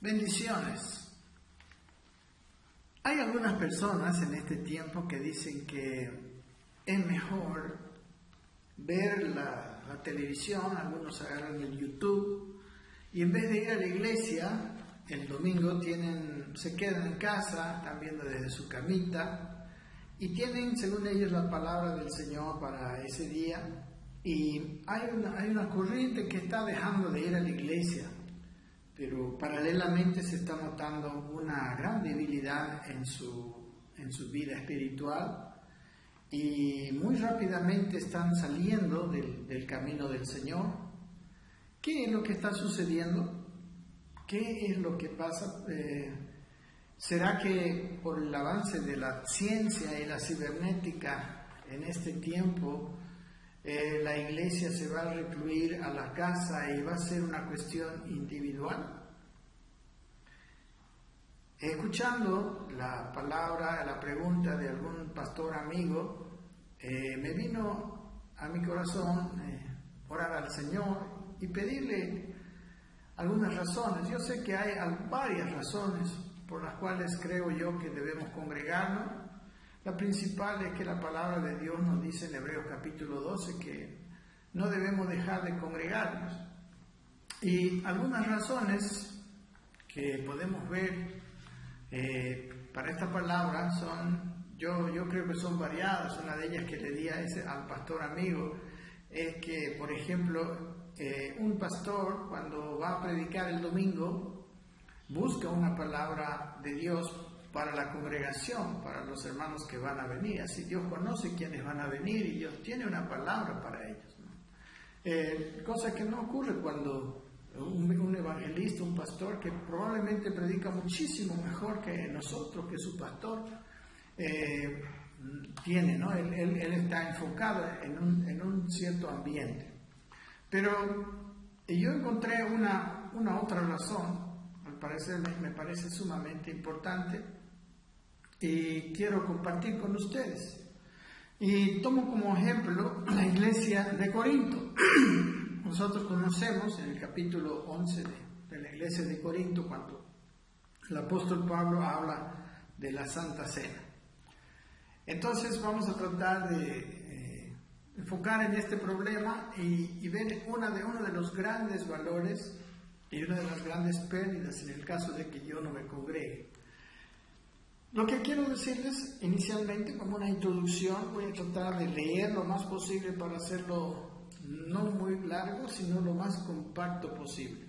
Bendiciones. Hay algunas personas en este tiempo que dicen que es mejor ver la televisión, algunos agarran el YouTube y en vez de ir a la iglesia el domingo se quedan en casa, están viendo desde su camita y tienen, según ellos, la palabra del Señor para ese día. Y hay una corriente que está dejando de ir a la iglesia, pero paralelamente se está notando una gran debilidad en su vida espiritual y muy rápidamente están saliendo del camino del Señor. ¿Qué es lo que está sucediendo? ¿Qué es lo que pasa? ¿Será que por el avance de la ciencia y la cibernética en este tiempo la iglesia se va a recluir a la casa y va a ser una cuestión individual? Escuchando la palabra, la pregunta de algún pastor amigo, me vino a mi corazón orar al Señor y pedirle algunas razones. Yo sé que hay varias razones por las cuales creo yo que debemos congregarnos. La principal es que la palabra de Dios nos dice en Hebreos capítulo 12 que no debemos dejar de congregarnos. Y algunas razones que podemos ver para esta palabra yo creo que son variadas. Una de ellas que le di al pastor amigo es que, por ejemplo, un pastor cuando va a predicar el domingo busca una palabra de Dios para la congregación, para los hermanos que van a venir. Así Dios conoce quiénes van a venir y Dios tiene una palabra para ellos, ¿no? Cosa que no ocurre cuando un evangelista, un pastor que probablemente predica muchísimo mejor que nosotros, que su pastor, tiene, ¿no? Él está enfocado en un cierto ambiente. Pero yo encontré una otra razón, al parecer me parece sumamente importante, y quiero compartir con ustedes. Y tomo como ejemplo la iglesia de Corinto. Nosotros conocemos en el capítulo 11 de la iglesia de Corinto cuando el apóstol Pablo habla de la Santa Cena. Entonces vamos a tratar de enfocar en este problema y ver uno de los grandes valores y una de las grandes pérdidas en el caso de que yo no me congregue. Lo que quiero decirles inicialmente como una introducción, voy a tratar de leer lo más posible para hacerlo no muy largo, sino lo más compacto posible.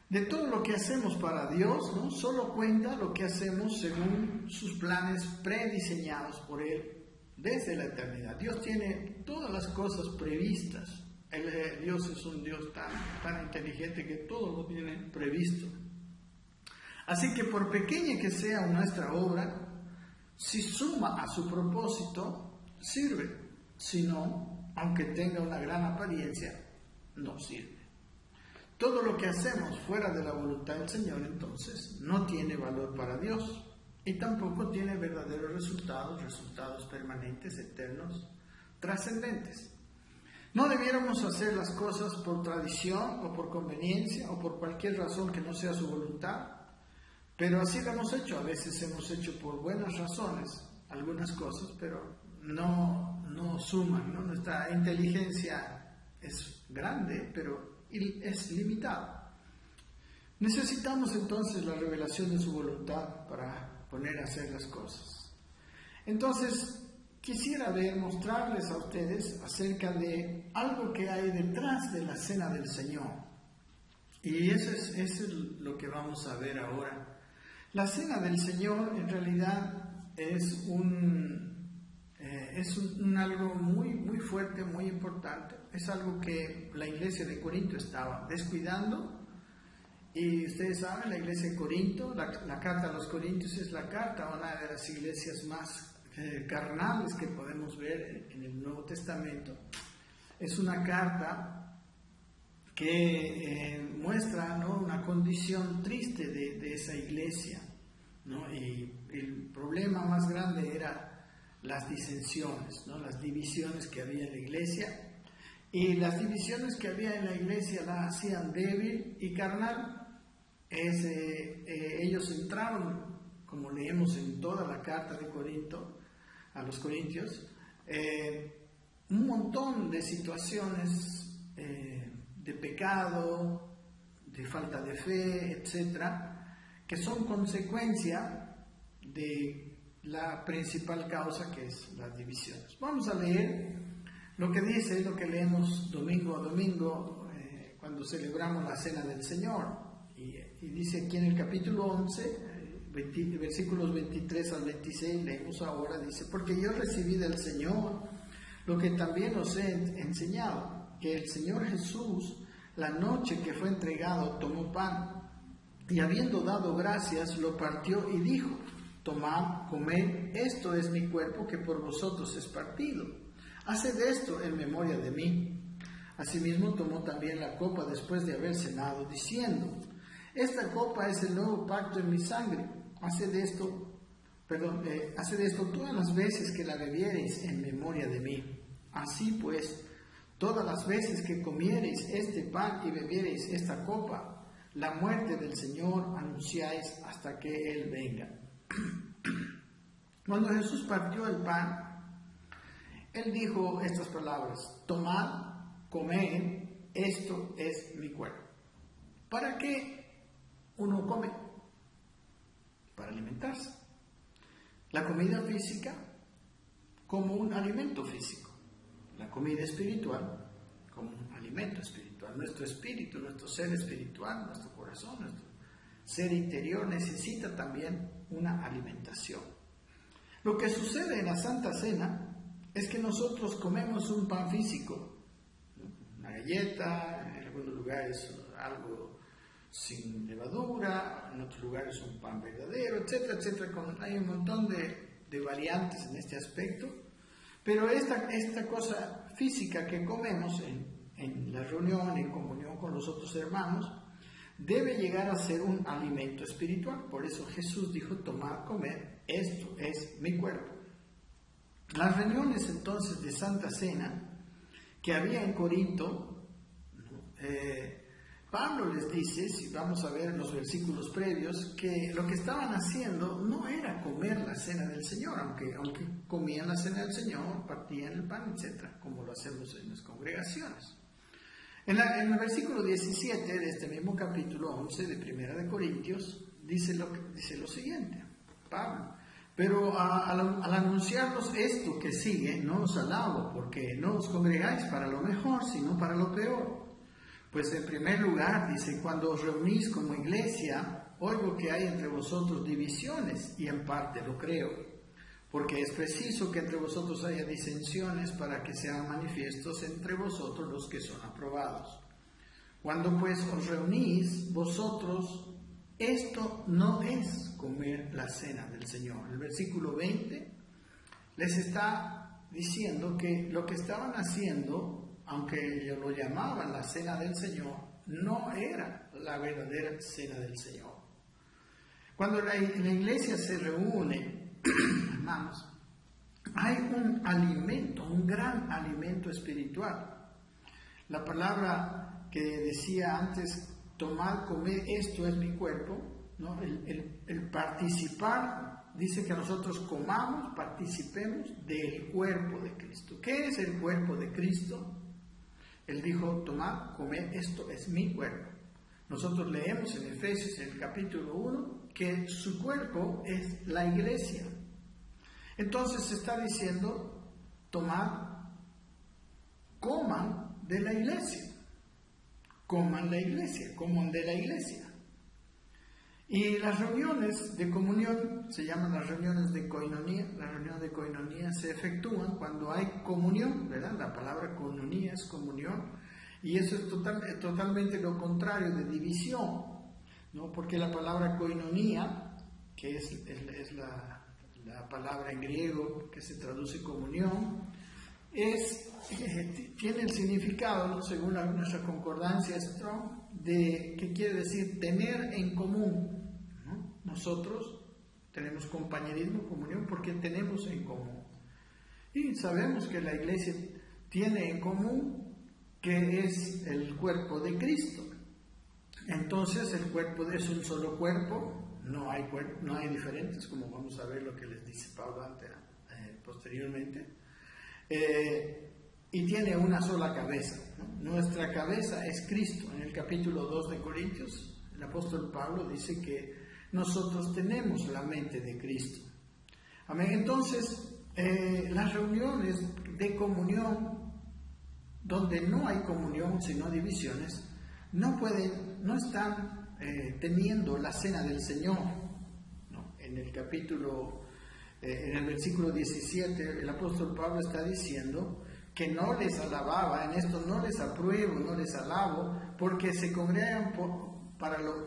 De todo lo que hacemos para Dios, ¿no? Solo cuenta lo que hacemos según sus planes prediseñados por Él desde la eternidad. Dios tiene todas las cosas previstas. Dios es un Dios tan inteligente que todo lo tiene previsto. Así que por pequeña que sea nuestra obra, si suma a su propósito, sirve. Si no, aunque tenga una gran apariencia, no sirve. Todo lo que hacemos fuera de la voluntad del Señor, entonces, no tiene valor para Dios y tampoco tiene verdaderos resultados permanentes, eternos, trascendentes. No debiéramos hacer las cosas por tradición o por conveniencia o por cualquier razón que no sea su voluntad. Pero así lo hemos hecho. A veces hemos hecho por buenas razones algunas cosas, pero no suman, ¿no? Nuestra inteligencia es grande, pero es limitada. Necesitamos entonces la revelación de su voluntad para poner a hacer las cosas. Entonces, quisiera mostrarles a ustedes acerca de algo que hay detrás de la cena del Señor. Y eso es lo que vamos a ver ahora. La cena del Señor en realidad es algo muy, muy fuerte, muy importante. Es algo que la iglesia de Corinto estaba descuidando. Y ustedes saben, la iglesia de Corinto, la carta a los Corintios es la carta, una de las iglesias más carnales que podemos ver en el Nuevo Testamento. Es una carta que muestra, ¿no?, una condición triste de esa iglesia, ¿no? Y el problema más grande era las disensiones, ¿no?, las divisiones que había en la iglesia, y las divisiones que había en la iglesia la hacían débil y carnal. ellos entraron, como leemos en toda la carta de Corinto, a los Corintios, un montón de situaciones de pecado, de falta de fe, etcétera, que son consecuencia de la principal causa, que es las divisiones. Vamos a leer lo que dice, lo que leemos domingo a domingo cuando celebramos la Cena del Señor. Y dice aquí en el capítulo 11, versículos 23 al 26, leemos ahora, dice: porque yo recibí del Señor lo que también os he enseñado, que el Señor Jesús, la noche que fue entregado, tomó pan, y habiendo dado gracias, lo partió y dijo: tomad, comed, esto es mi cuerpo que por vosotros es partido. Haced esto en memoria de mí. Asimismo tomó también la copa después de haber cenado, diciendo: esta copa es el nuevo pacto en mi sangre. Haced esto todas las veces que la bebiereis en memoria de mí. Así pues, todas las veces que comiereis este pan y bebiereis esta copa, la muerte del Señor anunciáis hasta que Él venga. Cuando Jesús partió el pan, Él dijo estas palabras: tomad, comed, esto es mi cuerpo. ¿Para qué uno come? Para alimentarse. La comida física como un alimento físico. La comida espiritual como un alimento espiritual. Nuestro espíritu, nuestro ser espiritual, nuestro corazón, nuestro ser interior necesita también una alimentación. Lo que sucede en la Santa Cena es que nosotros comemos un pan físico, una galleta, en algunos lugares algo sin levadura, en otros lugares un pan verdadero, etcétera, etcétera. Hay un montón de variantes en este aspecto, pero esta cosa física que comemos en la reunión, en comunión con los otros hermanos, debe llegar a ser un alimento espiritual. Por eso Jesús dijo: tomad, comed, esto es mi cuerpo. Las reuniones entonces de Santa Cena que había en Corinto, Pablo les dice, si vamos a ver los versículos previos, que lo que estaban haciendo no era comer la cena del Señor, aunque comían la cena del Señor, partían el pan, etcétera, como lo hacemos en las congregaciones. En el versículo 17 de este mismo capítulo 11 de Primera de Corintios dice lo siguiente, Pablo: pero al anunciarnos esto que sigue, no os alabo, porque no os congregáis para lo mejor, sino para lo peor. Pues en primer lugar, dice, cuando os reunís como iglesia, oigo que hay entre vosotros divisiones, y en parte lo creo, porque es preciso que entre vosotros haya disensiones para que sean manifiestos entre vosotros los que son aprobados. Cuando pues os reunís vosotros, esto no es comer la cena del Señor. El versículo 20 les está diciendo que lo que estaban haciendo, aunque ellos lo llamaban la cena del Señor, no era la verdadera cena del Señor. Cuando la iglesia se reúne, hermanos, hay un alimento, un gran alimento espiritual. La palabra que decía antes, tomad, comed, esto es mi cuerpo, ¿no? El participar dice que nosotros comamos, participemos del cuerpo de Cristo. ¿Qué es el cuerpo de Cristo? Él dijo: tomad, comed, esto es mi cuerpo. Nosotros leemos en Efesios, en el capítulo 1, que su cuerpo es la iglesia. Entonces se está diciendo: tomad, coman de la iglesia. Coman la iglesia, coman de la iglesia. Y las reuniones de comunión se llaman las reuniones de coinonía. Las reuniones de coinonía se efectúan cuando hay comunión, ¿verdad? La palabra coinonía es comunión, y eso es totalmente lo contrario de división, ¿no? Porque la palabra coinonía, que es la palabra en griego que se traduce comunión, tiene el significado, ¿no? Según nuestra concordancia Strong, que quiere decir tener en común, ¿no? Nosotros tenemos compañerismo, comunión, porque tenemos en común. Y sabemos que la iglesia tiene en común que es el cuerpo de Cristo. Entonces el cuerpo es un solo cuerpo, no hay diferentes, como vamos a ver lo que les dice Pablo posteriormente, y tiene una sola cabeza, ¿no? Nuestra cabeza es Cristo. En el capítulo 2 de Corintios, el apóstol Pablo dice que nosotros tenemos la mente de Cristo. Amén. Entonces, las reuniones de comunión, donde no hay comunión sino divisiones, no están teniendo la cena del Señor, ¿no? En el versículo 17, el apóstol Pablo está diciendo que no les alababa, en esto no les apruebo, no les alabo, porque se congregan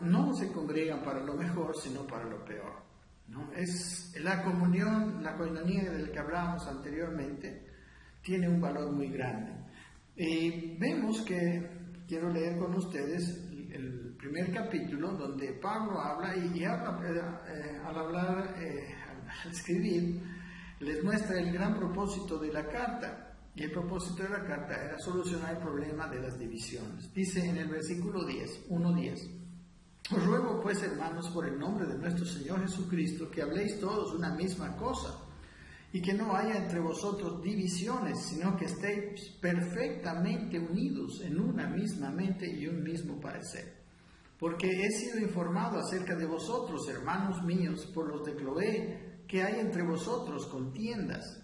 no se congregan para lo mejor, sino para lo peor, ¿no? Es la comunión, la coinonía del que hablábamos anteriormente, tiene un valor muy grande. Y vemos que, quiero leer con ustedes el primer capítulo, donde Pablo habla y habla, al escribir, les muestra el gran propósito de la carta. Y el propósito de la carta era solucionar el problema de las divisiones. Dice en el versículo 1:10: os ruego pues, hermanos, por el nombre de nuestro Señor Jesucristo, que habléis todos una misma cosa, y que no haya entre vosotros divisiones, sino que estéis perfectamente unidos en una misma mente y un mismo parecer. Porque he sido informado acerca de vosotros, hermanos míos, por los de Cloé, que hay entre vosotros contiendas.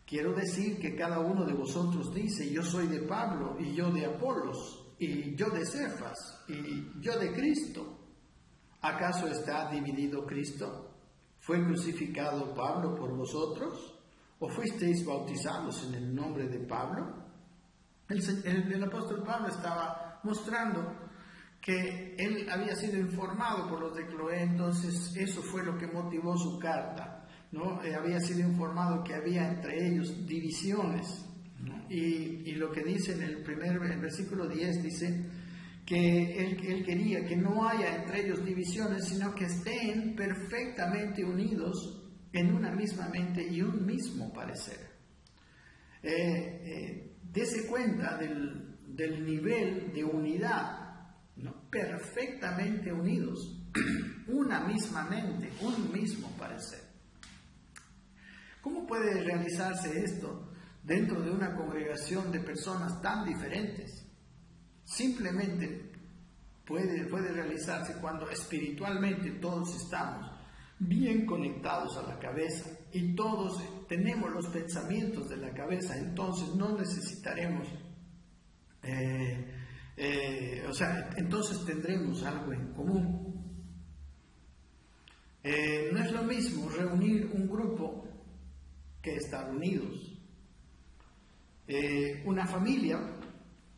Quiero decir que cada uno de vosotros dice: yo soy de Pablo, y yo de Apolos, y yo de Cefas, y yo de Cristo. ¿Acaso está dividido Cristo? ¿Fue crucificado Pablo por vosotros? ¿O fuisteis bautizados en el nombre de Pablo? El apóstol Pablo estaba mostrando que él había sido informado por los de Cloé, entonces eso fue lo que motivó su carta, ¿no? Había sido informado que había entre ellos divisiones, ¿no? Y lo que dice en el versículo 10 dice que él quería que no haya entre ellos divisiones, sino que estén perfectamente unidos en una misma mente y un mismo parecer. Dese cuenta del nivel de unidad, ¿no? Perfectamente unidos, una misma mente, un mismo parecer. ¿Cómo puede realizarse esto dentro de una congregación de personas tan diferentes? Simplemente puede realizarse cuando espiritualmente todos estamos bien conectados a la cabeza y todos tenemos los pensamientos de la cabeza, entonces no necesitaremos, entonces tendremos algo en común. No es lo mismo reunir un grupo que estar unidos. Una familia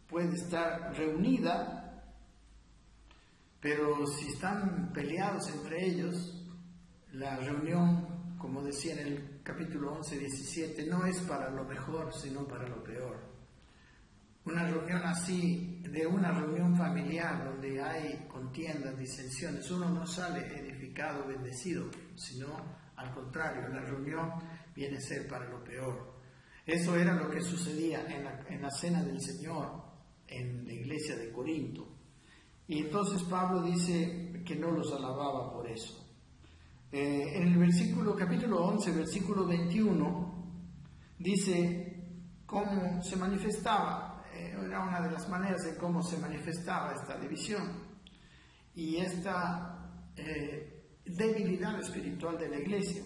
puede estar reunida, pero si están peleados entre ellos, la reunión, como decía en el capítulo 11:17, no es para lo mejor, sino para lo peor. Una reunión así, de una reunión familiar donde hay contiendas, disensiones, uno no sale edificado, bendecido, sino al contrario, la reunión viene a ser para lo peor. Eso era lo que sucedía en la cena del Señor en la iglesia de Corinto. Y entonces Pablo dice que no los alababa por eso. En el capítulo 11, versículo 21, dice cómo se manifestaba, era una de las maneras en cómo se manifestaba esta división y esta debilidad espiritual de la iglesia.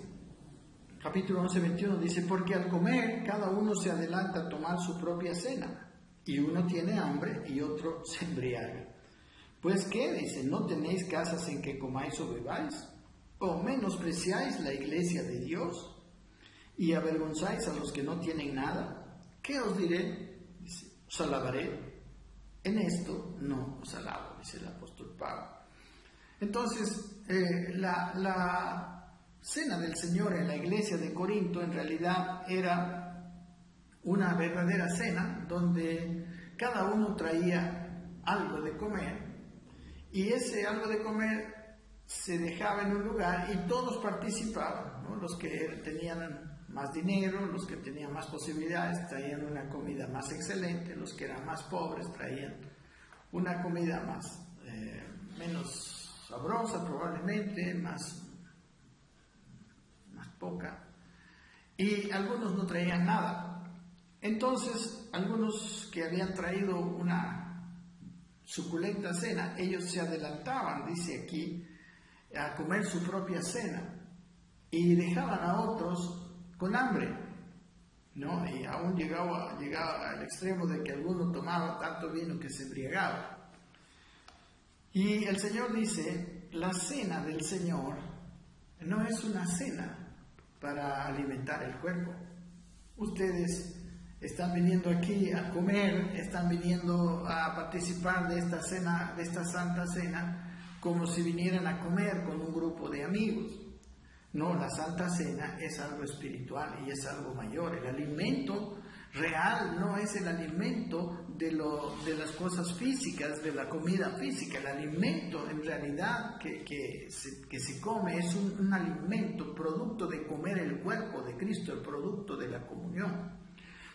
Capítulo 11, 21 dice: porque al comer cada uno se adelanta a tomar su propia cena, y uno tiene hambre y otro se embriaga. Pues ¿qué? Dice: ¿no tenéis casas en que comáis o bebáis? ¿O menospreciáis la iglesia de Dios y avergonzáis a los que no tienen nada? ¿Qué os diré? Dice: os alabaré. En esto no os alabo, dice el apóstol Pablo. Entonces, la cena del Señor en la iglesia de Corinto en realidad era una verdadera cena donde cada uno traía algo de comer, y ese algo de comer se dejaba en un lugar y todos participaban, ¿no? Los que tenían más dinero, los que tenían más posibilidades traían una comida más excelente, los que eran más pobres traían una comida menos sabrosa probablemente, más poca. Y algunos no traían nada. Entonces, algunos que habían traído una suculenta cena, ellos se adelantaban, dice aquí, a comer su propia cena y dejaban a otros con hambre, ¿no? Y aún llegaba al extremo de que alguno tomaba tanto vino que se embriagaba. Y el Señor dice, la cena del Señor no es una cena para alimentar el cuerpo. Ustedes están viniendo aquí a comer, están viniendo a participar de esta cena, de esta santa cena, como si vinieran a comer con un grupo de amigos. No, la Santa Cena es algo espiritual y es algo mayor. El alimento real no es el alimento de las cosas físicas, de la comida física. El alimento en realidad que se come es un alimento, producto de comer el cuerpo de Cristo, el producto de la comunión.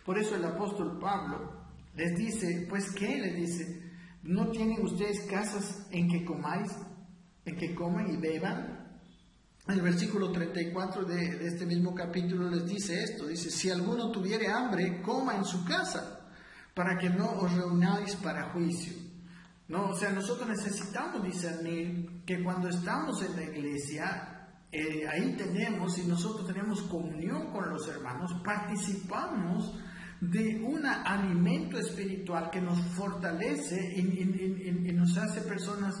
Por eso el apóstol Pablo les dice, pues ¿qué? Les dice, ¿no tienen ustedes casas en que comáis, en que coman y beban? El versículo 34 de este mismo capítulo les dice esto, dice, si alguno tuviere hambre, coma en su casa, para que no os reunáis para juicio. No, o sea, nosotros necesitamos discernir que cuando estamos en la iglesia, ahí tenemos, y nosotros tenemos comunión con los hermanos, participamos de un alimento espiritual que nos fortalece y nos hace personas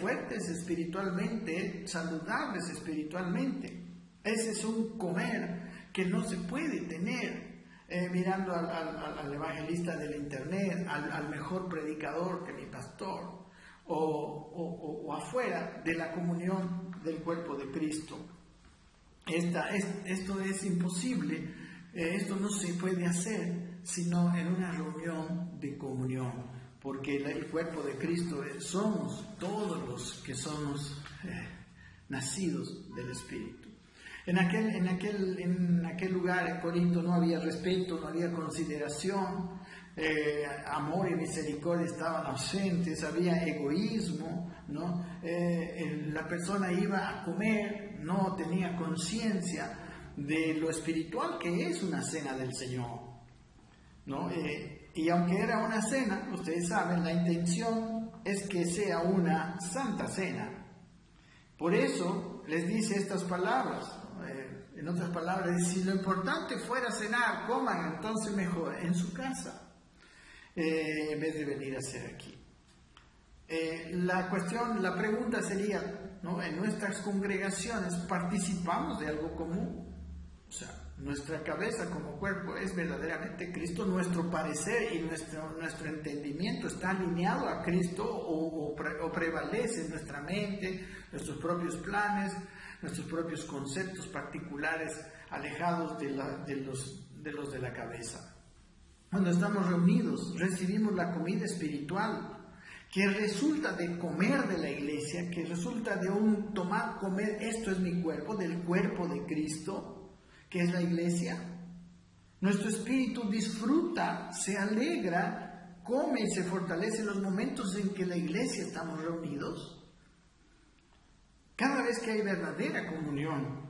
fuertes espiritualmente, saludables espiritualmente. Ese es un comer que no se puede tener mirando al evangelista del internet, al mejor predicador que mi pastor, o afuera de la comunión del cuerpo de Cristo. Esto es imposible, esto no se puede hacer sino en una reunión de comunión. Porque el cuerpo de Cristo somos todos los que somos nacidos del Espíritu. En aquel lugar, en Corinto, no había respeto, no había consideración, amor y misericordia estaban ausentes, había egoísmo, ¿no? La persona iba a comer, no tenía conciencia de lo espiritual que es una cena del Señor, ¿no? Y aunque era una cena, ustedes saben, la intención es que sea una santa cena. Por eso les dice estas palabras. En otras palabras, si lo importante fuera cenar, coman entonces mejor en su casa, en vez de venir a hacer aquí. La pregunta sería, ¿no? En nuestras congregaciones, ¿participamos de algo común? O sea, nuestra cabeza como cuerpo es verdaderamente Cristo, nuestro parecer y nuestro entendimiento está alineado a Cristo o prevalece en nuestra mente, nuestros propios planes, nuestros propios conceptos particulares alejados de los de la cabeza. Cuando estamos reunidos recibimos la comida espiritual que resulta de comer de la iglesia, que resulta de comer, esto es mi cuerpo, del cuerpo de Cristo, que es la iglesia. Nuestro espíritu disfruta, se alegra, come y se fortalece en los momentos en que la iglesia estamos reunidos. Cada vez que hay verdadera comunión,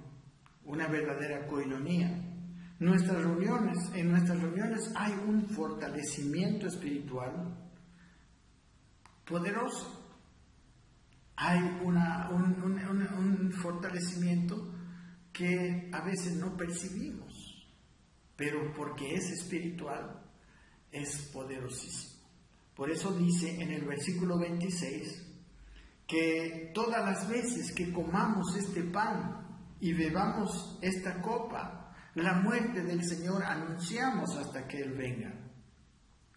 una verdadera koinonía, en nuestras reuniones hay un fortalecimiento espiritual poderoso. Hay un fortalecimiento que a veces no percibimos, pero porque es espiritual, es poderosísimo. Por eso dice en el versículo 26 que todas las veces que comamos este pan y bebamos esta copa, la muerte del Señor anunciamos hasta que Él venga.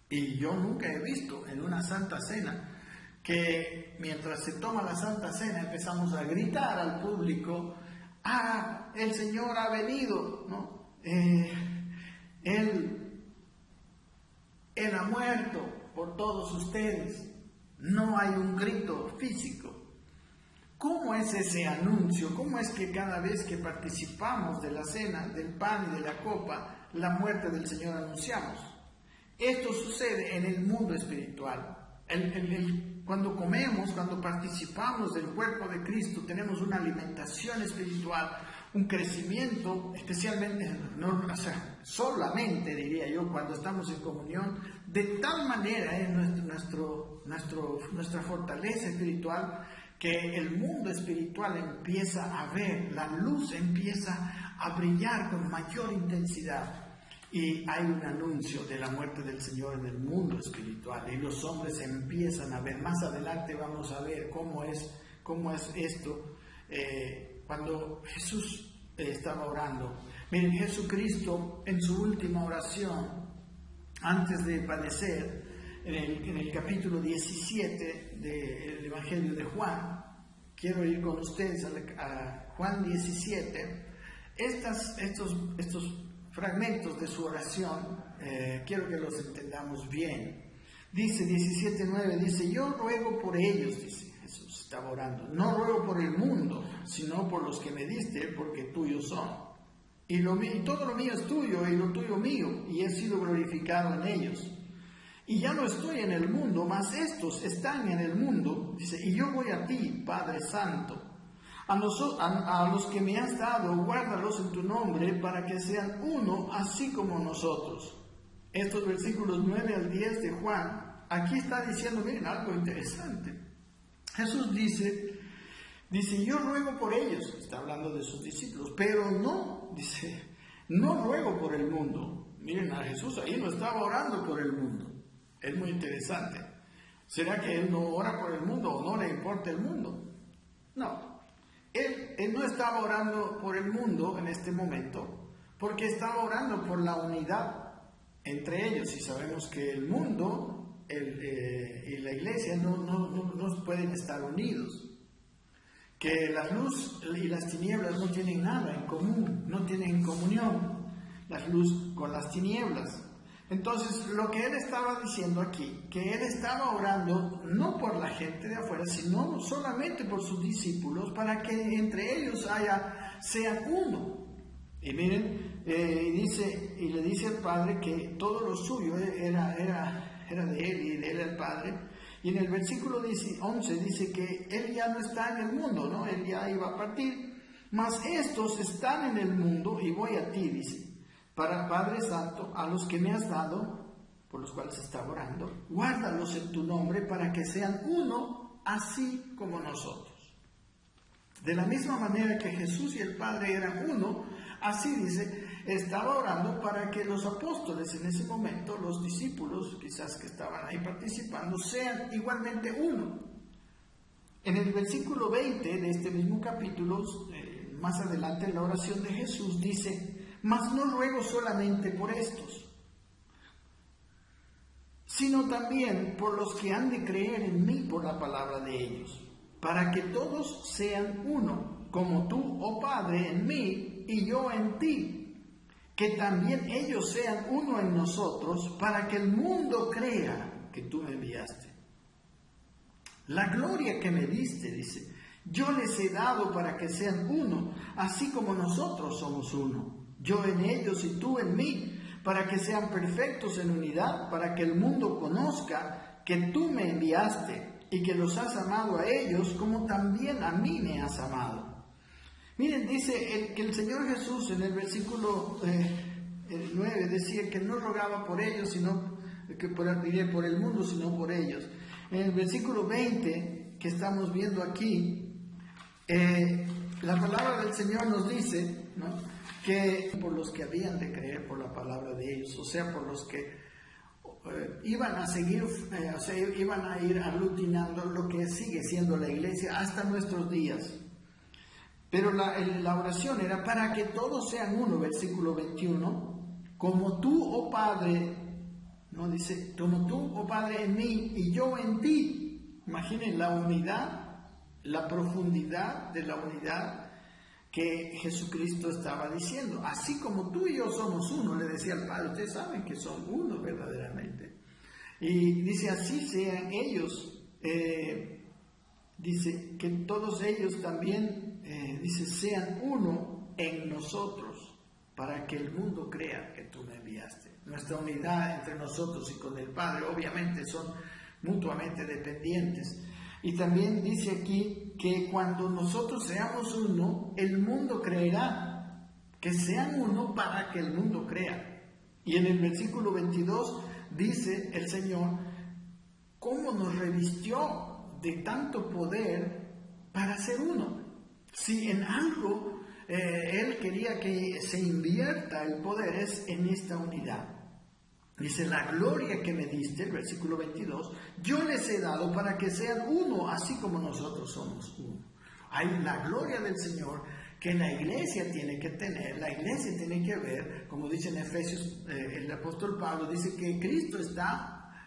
Y yo nunca he visto en una santa cena que mientras se toma la santa cena empezamos a gritar al público, ¡ah, el Señor ha venido! ¿No? Él ha muerto por todos ustedes. No hay un grito físico. ¿Cómo es ese anuncio? ¿Cómo es que cada vez que participamos de la cena, del pan y de la copa, la muerte del Señor anunciamos? Esto sucede en el mundo espiritual. cuando comemos, cuando participamos del cuerpo de Cristo, tenemos una alimentación espiritual, un crecimiento, especialmente, no, o sea, solamente diría yo, cuando estamos en comunión, de tal manera es nuestra fortaleza espiritual, que el mundo espiritual empieza a ver, la luz empieza a brillar con mayor intensidad. Y hay un anuncio de la muerte del Señor en el mundo espiritual, y los hombres empiezan a ver. Más adelante vamos a ver cómo es esto. Cuando Jesús estaba orando, miren, Jesucristo en su última oración, antes de padecer, en el capítulo 17 del Evangelio de Juan, quiero ir con ustedes a Juan 17, estos fragmentos de su oración, quiero que los entendamos bien. Dice 17:9, dice: yo ruego por ellos, dice Jesús, estaba orando, no ruego por el mundo, sino por los que me diste, porque tuyos son. Y todo lo mío es tuyo, y lo tuyo mío, y he sido glorificado en ellos. Y ya no estoy en el mundo, mas estos están en el mundo, dice, y yo voy a ti, Padre Santo. A los que me has dado, guárdalos en tu nombre, para que sean uno, así como nosotros. Estos versículos 9 al 10 de Juan, aquí está diciendo, miren, algo interesante. Jesús dice, yo ruego por ellos, está hablando de sus discípulos, pero no, dice, no ruego por el mundo. Miren, a Jesús ahí no estaba orando por el mundo. Es muy interesante. ¿Será que Él no ora por el mundo o no le importa el mundo? No. Él no estaba orando por el mundo en este momento, porque estaba orando por la unidad entre ellos. Y sabemos que el mundo y la iglesia no pueden estar unidos. Que la luz y las tinieblas no tienen nada en común, no tienen comunión, la luz con las tinieblas. Entonces, lo que él estaba diciendo aquí, que él estaba orando no por la gente de afuera, sino solamente por sus discípulos, para que entre ellos sean uno. Y miren, y le dice al Padre que todo lo suyo era de él, y de él el Padre. Y en el versículo 11 dice que él ya no está en el mundo, ¿no? Él ya iba a partir. Mas estos están en el mundo, y voy a ti, dice. Para Padre Santo, a los que me has dado, por los cuales está orando, guárdalos en tu nombre para que sean uno, así como nosotros. De la misma manera que Jesús y el Padre eran uno, así dice, estaba orando para que los apóstoles en ese momento, los discípulos quizás que estaban ahí participando, sean igualmente uno. En el versículo 20 de este mismo capítulo, más adelante en la oración de Jesús, dice: mas no ruego solamente por estos, sino también por los que han de creer en mí por la palabra de ellos, para que todos sean uno, como tú, oh Padre, en mí y yo en ti, que también ellos sean uno en nosotros, para que el mundo crea que tú me enviaste. La gloria que me diste, dice, yo les he dado para que sean uno, así como nosotros somos uno. Yo en ellos y tú en mí, para que sean perfectos en unidad, para que el mundo conozca que tú me enviaste y que los has amado a ellos como también a mí me has amado. Miren, dice que el Señor Jesús en el versículo 9 decía que no rogaba por ellos, sino que por el mundo, sino por ellos. En el versículo 20 que estamos viendo aquí, la palabra del Señor nos dice, ¿no?, que por los que habían de creer por la palabra de ellos, o sea, por los que iban a seguir, iban a ir aglutinando lo que sigue siendo la iglesia hasta nuestros días. Pero la oración era para que todos sean uno, versículo 21, como tú, oh Padre, ¿no? Dice, como tú, oh Padre, en mí y yo en ti. Imaginen la unidad, la profundidad de la unidad que Jesucristo estaba diciendo. Así como tú y yo somos uno, le decía al Padre, ustedes saben que son uno verdaderamente. Y dice, así sean ellos, dice que todos ellos también, dice, sean uno en nosotros, para que el mundo crea que tú me enviaste. Nuestra unidad entre nosotros y con el Padre, obviamente, son mutuamente dependientes. Y también dice aquí que cuando nosotros seamos uno, el mundo creerá. Que sean uno para que el mundo crea. Y en el versículo 22 dice el Señor cómo nos revistió de tanto poder para ser uno. Si en algo Él quería que se invierta el poder es en esta unidad. Dice, la gloria que me diste, el versículo 22, yo les he dado para que sean uno, así como nosotros somos uno. Hay la gloria del Señor que la iglesia tiene que tener, la iglesia tiene que ver, como dice en Efesios, el apóstol Pablo dice que Cristo está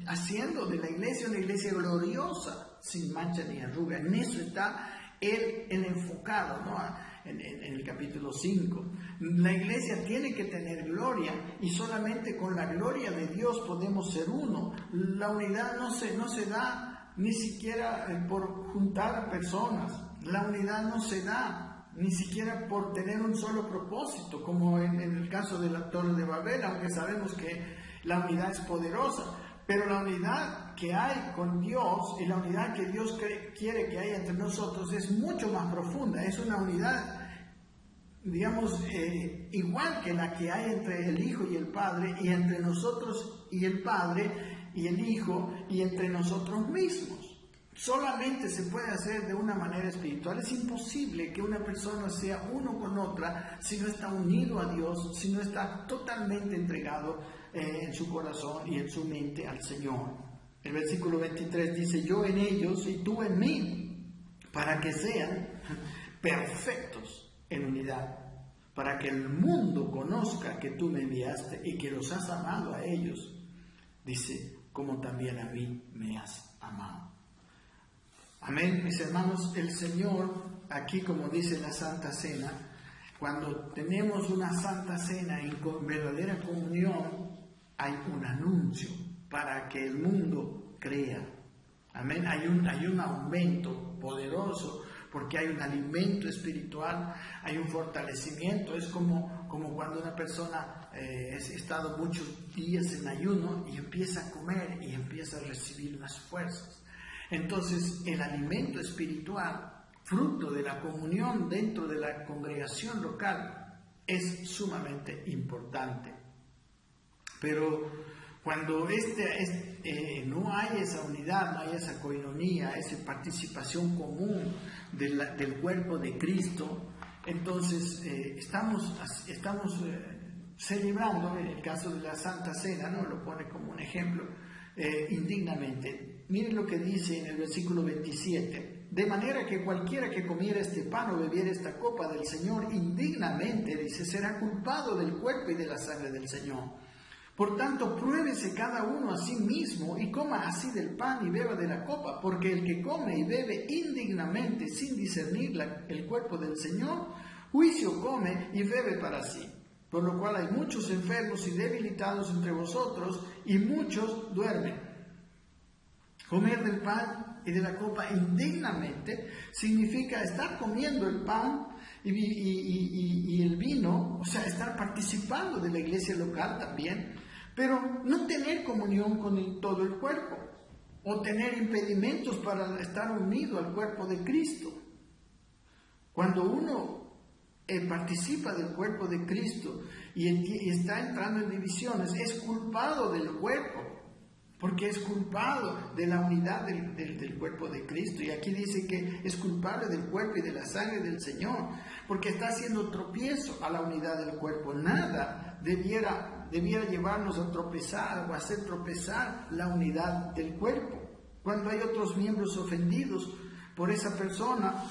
haciendo de la iglesia una iglesia gloriosa, sin mancha ni arruga. En eso está Él enfocado, ¿no? En el capítulo 5. La iglesia tiene que tener gloria y solamente con la gloria de Dios podemos ser uno. La unidad no se da ni siquiera por juntar a personas. La unidad no se da ni siquiera por tener un solo propósito, como en el caso de la Torre de Babel, aunque sabemos que la unidad es poderosa. Pero la unidad que hay con Dios y la unidad que Dios quiere que haya entre nosotros es mucho más profunda. Es una unidad, digamos, igual que la que hay entre el Hijo y el Padre, y entre nosotros y el Padre y el Hijo y entre nosotros mismos. Solamente se puede hacer de una manera espiritual. Es imposible que una persona sea uno con otra si no está unido a Dios, si no está totalmente entregado en su corazón y en su mente al Señor. El versículo 23 dice, yo en ellos y tú en mí, para que sean perfectos en unidad, para que el mundo conozca que tú me enviaste y que los has amado a ellos, dice, como también a mí me has amado. Amén, mis hermanos. El Señor, aquí como dice la Santa Cena, cuando tenemos una Santa Cena en verdadera comunión, hay un anuncio para que el mundo crea. Amén, hay un aumento poderoso porque hay un alimento espiritual, hay un fortalecimiento. Es como cuando una persona ha estado muchos días en ayuno y empieza a comer y empieza a recibir las fuerzas. Entonces, el alimento espiritual, fruto de la comunión dentro de la congregación local, es sumamente importante. Pero cuando no hay esa unidad, no hay esa coinonía, esa participación común del cuerpo de Cristo, entonces estamos celebrando, en el caso de la Santa Cena, ¿no? Lo pone como un ejemplo, indignamente. Miren lo que dice en el versículo 27. De manera que cualquiera que comiera este pan o bebiera esta copa del Señor indignamente, dice, será culpado del cuerpo y de la sangre del Señor. Por tanto, pruébese cada uno a sí mismo y coma así del pan y beba de la copa, porque el que come y bebe indignamente sin discernir el cuerpo del Señor, juicio come y bebe para sí. Por lo cual hay muchos enfermos y debilitados entre vosotros y muchos duermen. Comer del pan y de la copa indignamente significa estar comiendo el pan y el vino, o sea, estar participando de la iglesia local también, pero no tener comunión con todo el cuerpo o tener impedimentos para estar unido al cuerpo de Cristo. Cuando uno participa del cuerpo de Cristo y está entrando en divisiones, es culpado del cuerpo, porque es culpado de la unidad del cuerpo de Cristo. Y aquí dice que es culpable del cuerpo y de la sangre del Señor, porque está haciendo tropiezo a la unidad del cuerpo. Nada debiera llevarnos a tropezar o a hacer tropezar la unidad del cuerpo. Cuando hay otros miembros ofendidos por esa persona,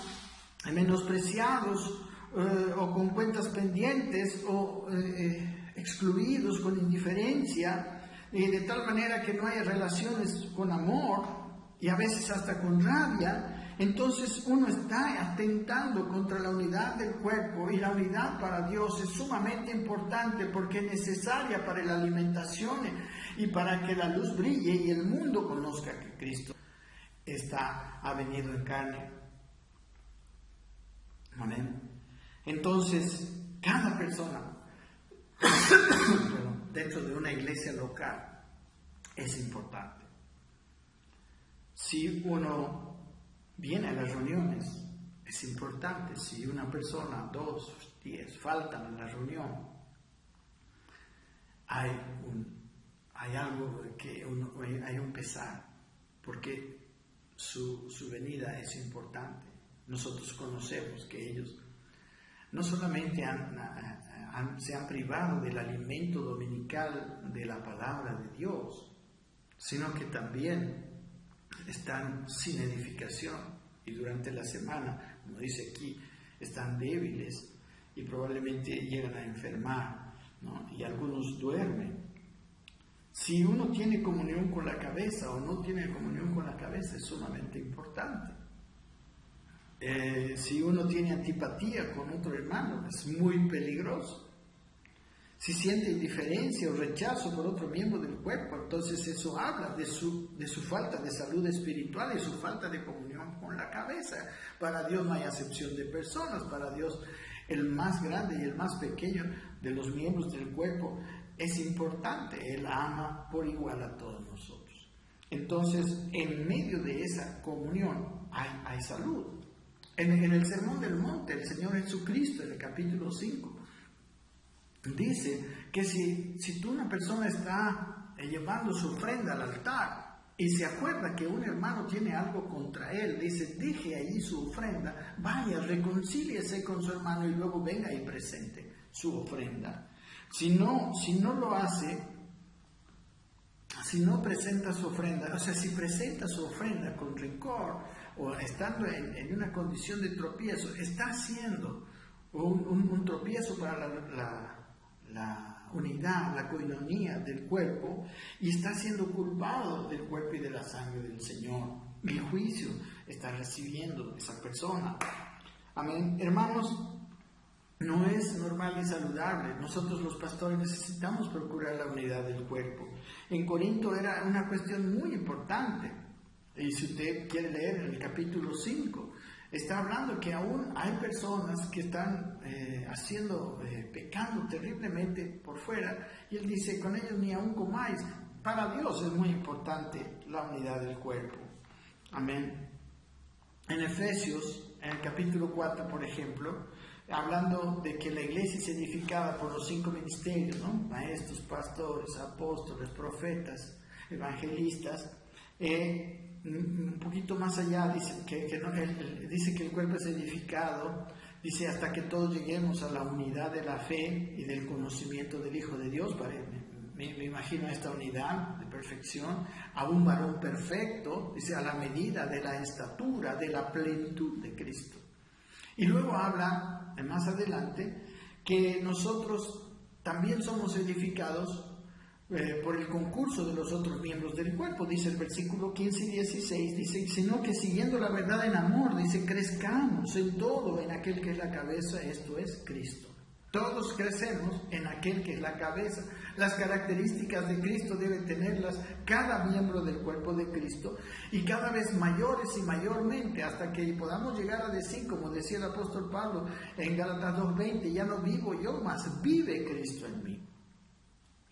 menospreciados o con cuentas pendientes o excluidos con indiferencia, de tal manera que no hay relaciones con amor y a veces hasta con rabia, entonces uno está atentando contra la unidad del cuerpo, y la unidad para Dios es sumamente importante porque es necesaria para la alimentación y para que la luz brille y el mundo conozca que Cristo ha venido en carne. Amén. Entonces, cada persona dentro de una iglesia local es importante. Si uno viene a las reuniones, es importante. Si una persona, 2, 10 faltan a la reunión, hay algo hay un pesar, porque su venida es importante. Nosotros conocemos que ellos no solamente se han privado del alimento dominical de la palabra de Dios, sino que también están sin edificación y durante la semana, como dice aquí, están débiles y probablemente llegan a enfermar, ¿no? Y algunos duermen. Si uno tiene comunión con la cabeza o no tiene comunión con la cabeza es sumamente importante. Si uno tiene antipatía con otro hermano es muy peligroso. Si siente indiferencia o rechazo por otro miembro del cuerpo, entonces eso habla de su falta de salud espiritual y su falta de comunión con la cabeza. Para Dios no hay acepción de personas, para Dios el más grande y el más pequeño de los miembros del cuerpo es importante. Él ama por igual a todos nosotros. Entonces, en medio de esa comunión hay salud. En el Sermón del Monte, el Señor Jesucristo, en el capítulo 5, dice que si una persona está llevando su ofrenda al altar y se acuerda que un hermano tiene algo contra él, dice, deje allí su ofrenda, vaya, reconcíliese con su hermano y luego venga y presente su ofrenda. Si no lo hace, si no presenta su ofrenda, o sea, si presenta su ofrenda con rencor o estando en una condición de tropiezo, está haciendo un tropiezo para la unidad, la coinonía del cuerpo, y está siendo culpado del cuerpo y de la sangre del Señor. El juicio está recibiendo esa persona. Amén. Hermanos, no es normal y saludable. Nosotros los pastores necesitamos procurar la unidad del cuerpo. En Corinto era una cuestión muy importante. Y si usted quiere leer en el capítulo 5, está hablando que aún hay personas que están pecando terriblemente por fuera. Y él dice, con ellos ni aún comáis. Para Dios es muy importante la unidad del cuerpo. Amén. En Efesios, en el capítulo 4, por ejemplo, hablando de que la iglesia es edificada por los 5 ministerios, ¿no? Maestros, pastores, apóstoles, profetas, evangelistas. Un poquito más allá dice dice que el cuerpo es edificado, dice hasta que todos lleguemos a la unidad de la fe y del conocimiento del Hijo de Dios. Me imagino esta unidad de perfección, a un varón perfecto, dice, a la medida de la estatura, de la plenitud de Cristo. Y luego habla, más adelante, que nosotros también somos edificados por el concurso de los otros miembros del cuerpo. Dice el versículo 15 y 16, dice, sino que siguiendo la verdad en amor, dice, crezcamos en todo en aquel que es la cabeza, esto es Cristo. Todos crecemos en aquel que es la cabeza. Las características de Cristo deben tenerlas cada miembro del cuerpo de Cristo, y cada vez mayores y mayormente, hasta que podamos llegar a decir, como decía el apóstol Pablo en Gálatas 2:20, ya no vivo yo, mas vive Cristo en mí.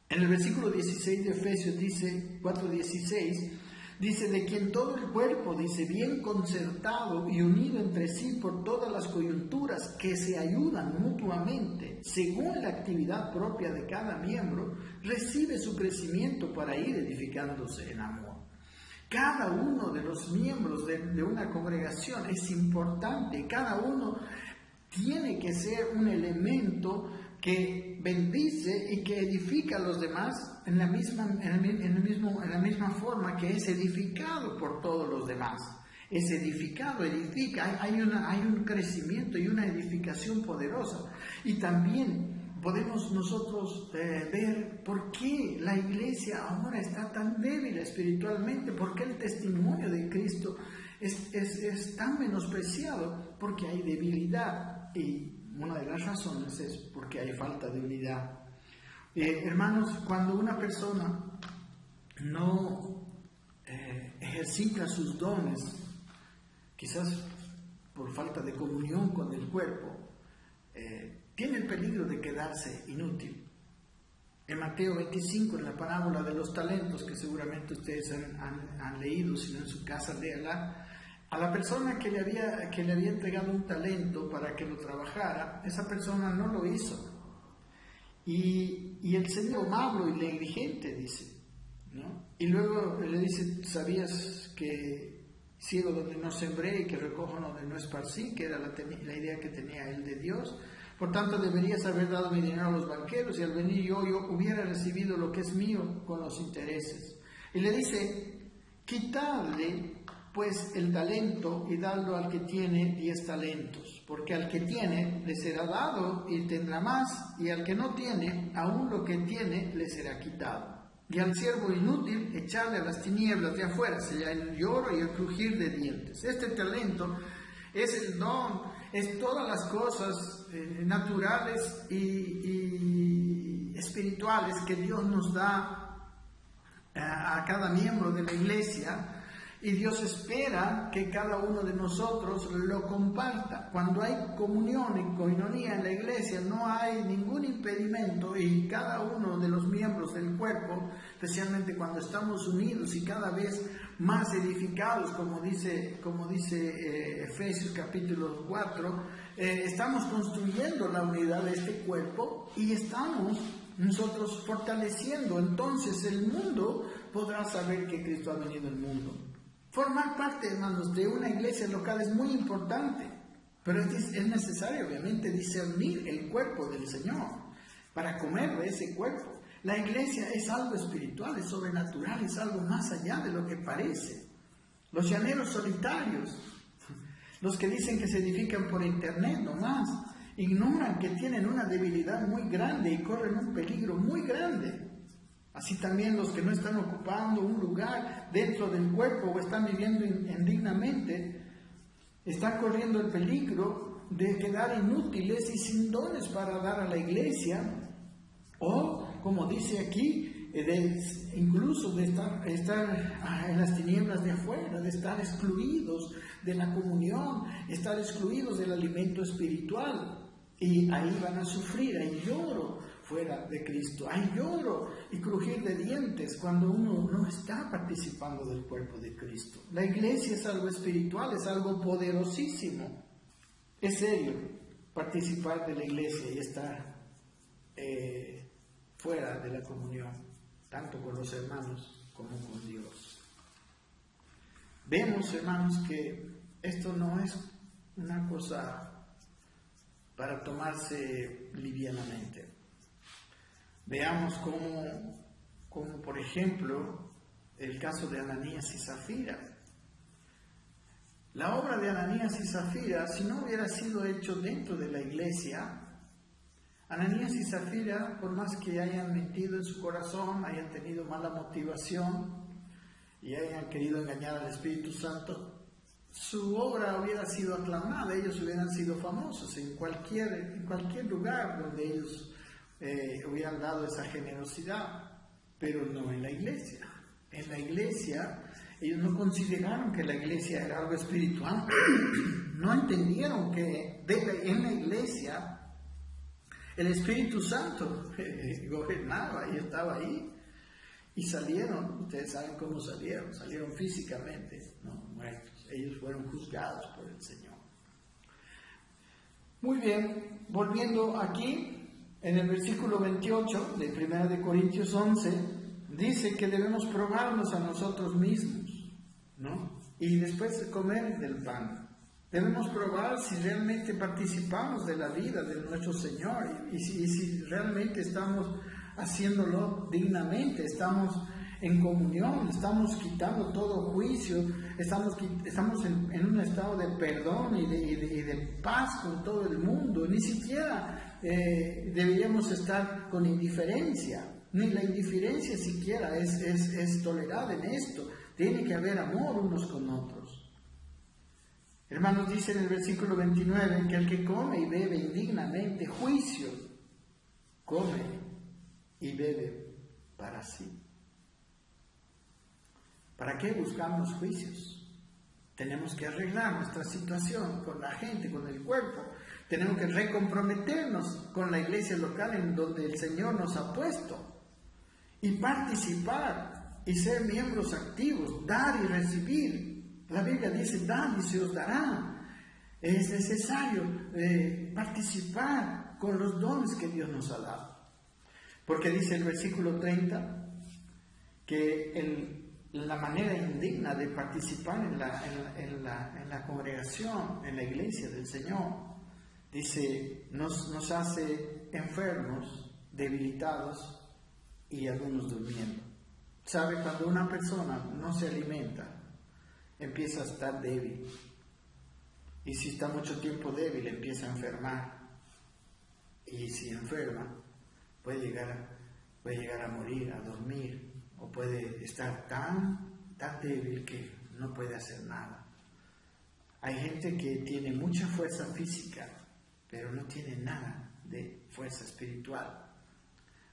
En el versículo 16 de Efesios dice, 4:16, dice, de quien todo el cuerpo, dice, bien concertado y unido entre sí por todas las coyunturas que se ayudan mutuamente, según la actividad propia de cada miembro, recibe su crecimiento para ir edificándose en amor. Cada uno de los miembros de una congregación es importante, cada uno tiene que ser un elemento que bendice y que edifica a los demás en la misma forma que es edificado por todos los demás. Es edificado, edifica, hay un crecimiento y una edificación poderosa. Y también podemos nosotros ver por qué la iglesia ahora está tan débil espiritualmente, por qué el testimonio de Cristo es tan menospreciado, porque hay debilidad. Y una de las razones es porque hay falta de unidad. Hermanos, cuando una persona no ejercita sus dones, quizás por falta de comunión con el cuerpo, tiene el peligro de quedarse inútil. En Mateo 25, en la parábola de los talentos, que seguramente ustedes han leído, si no en su casa léala, a la persona que le había entregado un talento para que lo trabajara, esa persona no lo hizo. Y el Señor amable y negligente, dice, ¿no? Y luego le dice, ¿sabías que ciego donde no sembré y que recojo donde no esparcí? Que era la idea que tenía él de Dios. Por tanto, deberías haber dado mi dinero a los banqueros y al venir yo hubiera recibido lo que es mío con los intereses. Y le dice, quitadle pues el talento y dadlo al que tiene 10 talentos, porque al que tiene le será dado y tendrá más, y al que no tiene, aún lo que tiene le será quitado. Y al siervo inútil echarle a las tinieblas de afuera, se llama el lloro y el crujir de dientes. Este talento es el don, es todas las cosas naturales y espirituales que Dios nos da a cada miembro de la iglesia. Y Dios espera que cada uno de nosotros lo comparta. Cuando hay comunión y coinonía en la iglesia, no hay ningún impedimento y cada uno de los miembros del cuerpo, especialmente cuando estamos unidos y cada vez más edificados, como dice Efesios capítulo 4, estamos construyendo la unidad de este cuerpo y estamos nosotros fortaleciendo. Entonces el mundo podrá saber que Cristo ha venido al mundo. Formar parte, hermanos, de una iglesia local es muy importante, pero es necesario, obviamente, discernir el cuerpo del Señor para comer de ese cuerpo. La iglesia es algo espiritual, es sobrenatural, es algo más allá de lo que parece. Los llaneros solitarios, los que dicen que se edifican por internet nomás, ignoran que tienen una debilidad muy grande y corren un peligro muy grande. Así también los que no están ocupando un lugar dentro del cuerpo o están viviendo indignamente, están corriendo el peligro de quedar inútiles y sin dones para dar a la iglesia, o, como dice aquí, incluso de estar en las tinieblas de afuera, de estar excluidos de la comunión, estar excluidos del alimento espiritual. Y ahí van a sufrir, hay lloro fuera de Cristo, hay lloro y crujir de dientes cuando uno no está participando del cuerpo de Cristo. La iglesia es algo espiritual, es algo poderosísimo. Es serio participar de la iglesia y estar fuera de la comunión, tanto con los hermanos como con Dios. Vemos, hermanos, que esto no es una cosa para tomarse livianamente. Veamos como por ejemplo, el caso de Ananías y Zafira. La obra de Ananías y Zafira, si no hubiera sido hecho dentro de la iglesia, Ananías y Zafira, por más que hayan mentido en su corazón, hayan tenido mala motivación y hayan querido engañar al Espíritu Santo, su obra hubiera sido aclamada, ellos hubieran sido famosos en cualquier lugar donde ellos hubieran dado esa generosidad, pero no en la iglesia. En la iglesia, ellos no consideraron que la iglesia era algo espiritual, no entendieron que en la iglesia el Espíritu Santo gobernaba y estaba ahí. Y salieron, ustedes saben cómo salieron físicamente, ¿no? Muertos. Ellos fueron juzgados por el Señor. Muy bien, volviendo aquí, en el versículo 28 de 1 de Corintios 11, dice que debemos probarnos a nosotros mismos, ¿no? Y después comer del pan. Debemos probar si realmente participamos de la vida de nuestro Señor y si realmente estamos haciéndolo dignamente, estamos en comunión, estamos quitando todo juicio, estamos en un estado de perdón y de paz con todo el mundo. Ni siquiera deberíamos estar con indiferencia, ni la indiferencia siquiera es tolerada en esto. Tiene que haber amor unos con otros. Hermanos, dice en el versículo 29 que el que come y bebe indignamente, juicio, come y bebe para sí. ¿Para qué buscamos juicios? Tenemos que arreglar nuestra situación con la gente, con el cuerpo. Tenemos que recomprometernos con la iglesia local en donde el Señor nos ha puesto. y participar y ser miembros activos, dar y recibir. La Biblia dice, dad y se os dará. Es necesario participar con los dones que Dios nos ha dado. Porque dice el versículo 30 que la manera indigna de participar en la congregación, en la iglesia del Señor, dice, nos hace enfermos, debilitados y algunos durmiendo. ¿Sabe? Cuando una persona no se alimenta, empieza a estar débil. Y si está mucho tiempo débil, empieza a enfermar. Y si enferma, puede llegar a morir, a dormir, o puede estar tan débil que no puede hacer nada. Hay gente que tiene mucha fuerza física, pero no tiene nada de fuerza espiritual.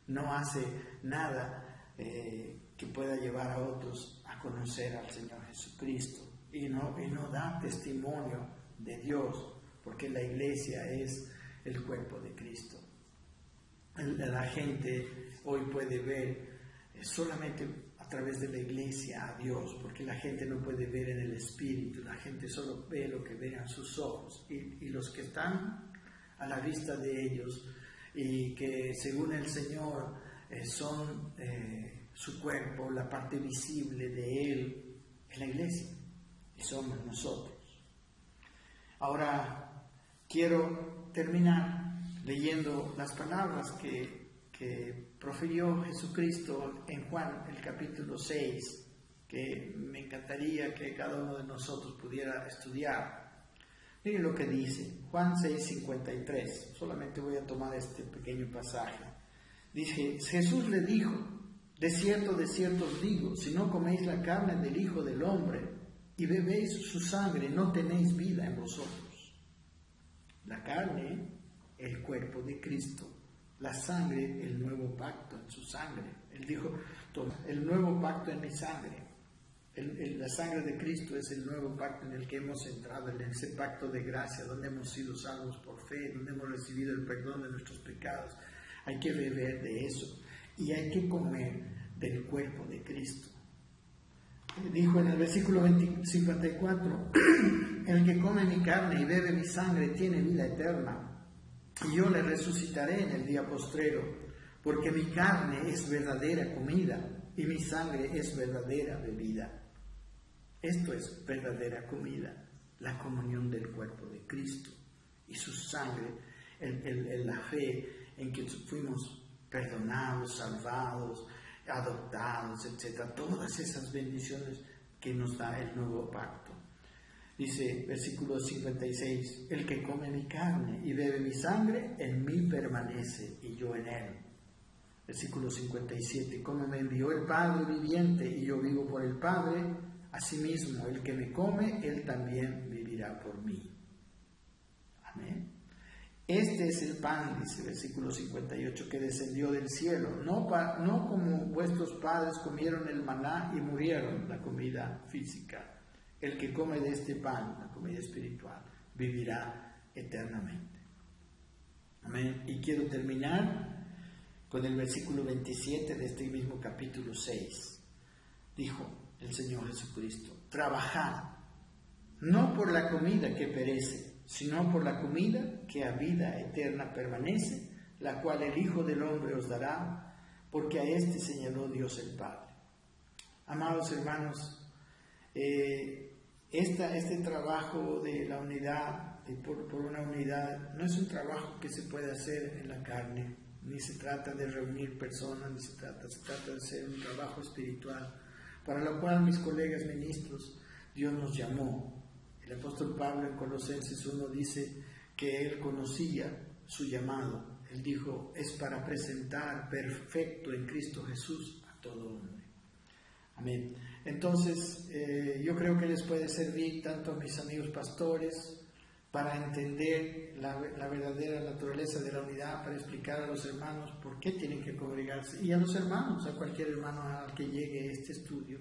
No hace nada que pueda llevar a otros a conocer al Señor Jesucristo. Y no da testimonio de Dios, porque la iglesia es el cuerpo de Cristo. La gente hoy puede ver solamente a través de la iglesia a Dios, porque la gente no puede ver en el Espíritu, la gente solo ve lo que ven a sus ojos, y los que están a la vista de ellos y que según el Señor son su cuerpo, la parte visible de Él, es la iglesia, y somos nosotros. Ahora quiero terminar leyendo las palabras que profirió Jesucristo en Juan, el capítulo 6, que me encantaría que cada uno de nosotros pudiera estudiar. Miren lo que dice, Juan 6:53, solamente voy a tomar este pequeño pasaje. Dice, Jesús le dijo, de cierto os digo, si no coméis la carne del Hijo del Hombre y bebéis su sangre, no tenéis vida en vosotros. La carne, el cuerpo de Cristo. La sangre, el nuevo pacto en su sangre. Él dijo, el nuevo pacto en mi sangre. La sangre de Cristo es el nuevo pacto en el que hemos entrado, en ese pacto de gracia, donde hemos sido salvos por fe, donde hemos recibido el perdón de nuestros pecados. Hay que beber de eso y hay que comer del cuerpo de Cristo. Dijo en el versículo 54, el que come mi carne y bebe mi sangre tiene vida eterna, y yo le resucitaré en el día postrero, porque mi carne es verdadera comida y mi sangre es verdadera bebida. Esto es verdadera comida, la comunión del cuerpo de Cristo y su sangre, la fe en que fuimos perdonados, salvados, adoptados, etc. Todas esas bendiciones que nos da el nuevo pacto. Dice, versículo 56, el que come mi carne y bebe mi sangre, en mí permanece y yo en él. Versículo 57, como me envió el Padre viviente y yo vivo por el Padre, asimismo el que me come, él también vivirá por mí. Amén. Este es el pan, dice versículo 58, que descendió del cielo, no como vuestros padres comieron el maná y murieron, la comida física. El que come de este pan, la comida espiritual, vivirá eternamente. Amén. Y quiero terminar con el versículo 27 de este mismo capítulo 6. Dijo el Señor Jesucristo, trabajad, no por la comida que perece, sino por la comida que a vida eterna permanece, la cual el Hijo del Hombre os dará, porque a éste señaló Dios el Padre. Amados hermanos, este trabajo de la unidad, por una unidad, no es un trabajo que se puede hacer en la carne, ni se trata de reunir personas, se trata de hacer un trabajo espiritual, para lo cual mis colegas ministros, Dios nos llamó. El apóstol Pablo en Colosenses 1 dice que él conocía su llamado. Él dijo, es para presentar perfecto en Cristo Jesús a todo hombre. Amén. Entonces, yo creo que les puede servir tanto a mis amigos pastores para entender la verdadera naturaleza de la unidad, para explicar a los hermanos por qué tienen que congregarse, y a los hermanos, a cualquier hermano al que llegue este estudio,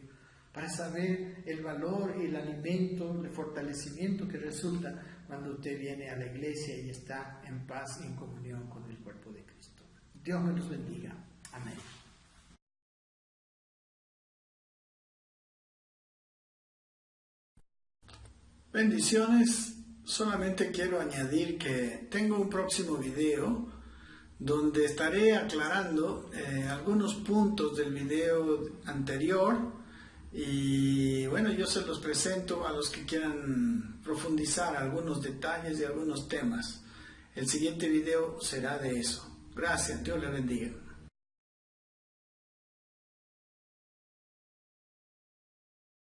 para saber el valor y el alimento, el fortalecimiento que resulta cuando usted viene a la iglesia y está en paz y en comunión con el cuerpo de Cristo. Dios me los bendiga. Amén. Bendiciones. Solamente quiero añadir que tengo un próximo video donde estaré aclarando algunos puntos del video anterior y bueno, yo se los presento a los que quieran profundizar algunos detalles y algunos temas. El siguiente video será de eso. Gracias, Dios le bendiga.